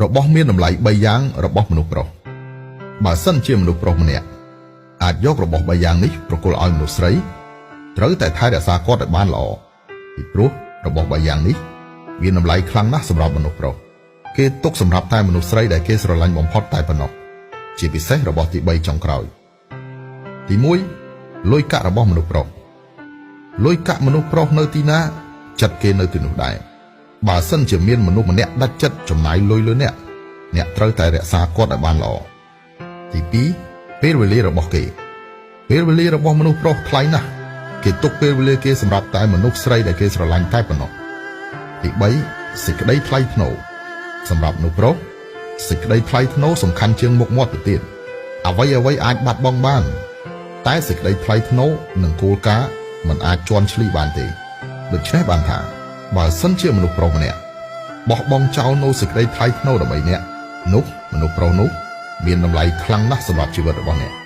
របស់មានតម្លៃ3យ៉ាងរបស់មនុស្សប្រុសបើសិនជាមនុស្សប្រុសម្នាក់អាចយករបស់3យ៉ាងនេះប្រគល់ឲ្យមនុស្សស្រីត្រូវតែថែរក្សាគាត់ឲ្យបានល្អពីព្រោះរបស់3យ៉ាងនេះមានតម្លៃខ្លាំងណាស់សម្រាប់មនុស្សប្រុសគេទុកសម្រាប់តែមនុស្សស្រីដែលគេស្រឡាញ់បំផុតតែប៉ុណ្ណោះជាពិសេសរបស់ទី3ចុងក្រោយទី1លុយកាក់របស់មនុស្សប្រុសលុយកាក់មនុស្សប្រុសនៅទីណាចិត្តគេនៅទីនោះដែរបើសិនជាមានមនុស្សម្នាក់ដាច់ចិត្តចំណាយលុយលើអ្នកត្រូវតែរក្សាគាត់ឲ្យបានល្អទី2ពេលវេលារបស់គេពេលវេលារបស់មនុស្សប្រុសថ្លៃណាស់គេទុកពេលវេលាគេសម្រាប់តែមនុស្សស្រីដែលគេស្រឡាញ់តែប៉ុណ្ណោះទី3សេចក្តីថ្លៃថ្នូរសម្រាប់មនុស្សប្រុសសេចក្តីថ្លៃថ្នូរសំខាន់ជាងមុខមាត់ទៅទៀតអ្វីអាចបាត់បង់បានតែសេចក្តីថ្លៃថ្នូរនិងគោលការណ៍មិនអាចជន់ឈ្លីបានទេដូច្នេះបានថាបើសិនជាមនុស្សប្រុសម្នាក់បោះបង់ចោលនូវសេចក្តីថ្លៃថ្នូរដើម្បីអ្នកនោះមនុស្សប្រុសនោះមានតម្លៃខ្លាំងណាស់សម្រាប់ជីវិតរបស់អ្នក